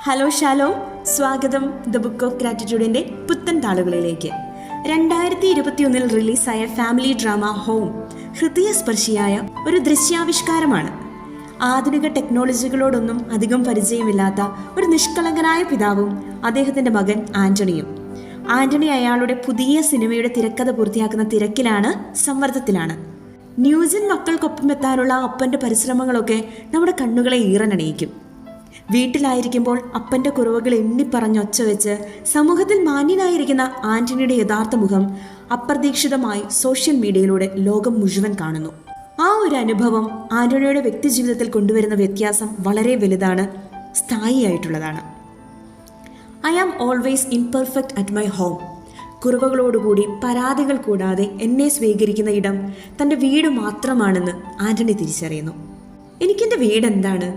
Hello shallow, സ്വാഗതം the book of ഗ്രാറ്റിറ്റ്യൂഡിൻ്റെ പുത്തൻ താളുകളിലേക്ക്. 2021 റിലീസായ ഫാമിലി ഡ്രാമ ഹോം ഹൃദയസ്പർശിയായ ഒരു ദൃശ്യാവിഷ്കാരമാണ്. ആധുനിക ടെക്നോളജികളോടൊന്നും അധികം പരിചയമില്ലാത്ത ഒരു നിഷ്കളങ്കനായ പിതാവും അദ്ദേഹത്തിൻ്റെ മകൻ ആന്റണിയും. ആന്റണി അയാളുടെ പുതിയ സിനിമയുടെ തിരക്കഥ പൂർത്തിയാക്കുന്ന തിരക്കിലാണ്, സമ്മർദ്ദത്തിലാണ്. ന്യൂജൻ മക്കൾക്കൊപ്പം എത്താനുള്ള അപ്പൻ്റെ പരിശ്രമങ്ങളൊക്കെ നമ്മുടെ കണ്ണുകളെ ഈറനണിയിക്കും. വീട്ടിലായിരിക്കുമ്പോൾ അപ്പൻ്റെ കുറവുകൾ എണ്ണിപ്പറഞ്ഞ് ഒച്ച വെച്ച് സമൂഹത്തിൽ മാന്യനായിരിക്കുന്ന ആന്റണിയുടെ യഥാർത്ഥ മുഖം അപ്രതീക്ഷിതമായി സോഷ്യൽ മീഡിയയിലൂടെ ലോകം മുഴുവൻ കാണുന്നു. ആ ഒരു അനുഭവം ആന്റണിയുടെ വ്യക്തിജീവിതത്തിൽ കൊണ്ടുവരുന്ന വ്യത്യാസം വളരെ വലുതാണ്, സ്ഥായിയായിട്ടുള്ളതാണ്. I am always imperfect at my home. കുറവുകളോടുകൂടി, പരാതികൾ കൂടാതെ എന്നെ സ്വീകരിക്കുന്ന ഇടം തൻ്റെ വീട് മാത്രമാണെന്ന് ആന്റണി തിരിച്ചറിയുന്നു. എനിക്കെൻ്റെ വീടെന്താണ്?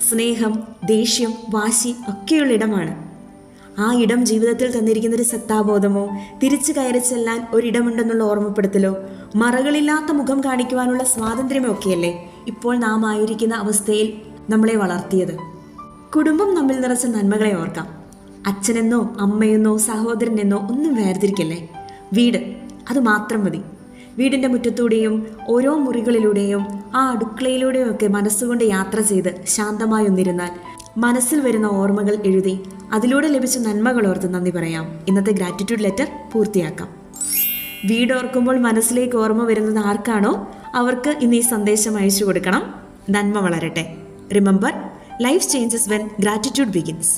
സ്നേഹം, ദേഷ്യം, വാശി ഒക്കെയുള്ള ഇടമാണ്. ആ ഇടം ജീവിതത്തിൽ തന്നിരിക്കുന്നൊരു സത്താബോധമോ, തിരിച്ചു കയറി ചെല്ലാൻ ഒരിടമുണ്ടെന്നുള്ള ഓർമ്മപ്പെടുത്തലോ, മറകളില്ലാത്ത മുഖം കാണിക്കുവാനുള്ള സ്വാതന്ത്ര്യമോ ഒക്കെയല്ലേ ഇപ്പോൾ നാം ആയിരിക്കുന്ന അവസ്ഥയിൽ നമ്മളെ വളർത്തിയത്. കുടുംബം നമ്മിൽ നിറച്ച നന്മകളെ ഓർക്കാം. അച്ഛനെന്നോ അമ്മയെന്നോ സഹോദരനെന്നോ ഒന്നും വേർതിരിക്കല്ലേ. വീട്, അത് മാത്രം മതി. വീടിൻ്റെ മുറ്റത്തൂടെയും ഓരോ മുറികളിലൂടെയും ആ അടുക്കളയിലൂടെയും ഒക്കെ മനസ്സുകൊണ്ട് യാത്ര ചെയ്ത് ശാന്തമായി ഒന്നിരുന്നാൽ മനസ്സിൽ വരുന്ന ഓർമ്മകൾ എഴുതി അതിലൂടെ ലഭിച്ച നന്മകൾ ഓർത്ത് നന്ദി പറയാം. ഇന്നത്തെ ഗ്രാറ്റിറ്റ്യൂഡ് ലെറ്റർ പൂർത്തിയാക്കാം. വീടോർക്കുമ്പോൾ മനസ്സിലേക്ക് ഓർമ്മ വരുന്നത് ആർക്കാണോ അവർക്ക് ഇന്ന് ഈ സന്ദേശം അയച്ചു കൊടുക്കണം. നന്മ വളരട്ടെ. Remember, life changes when gratitude begins.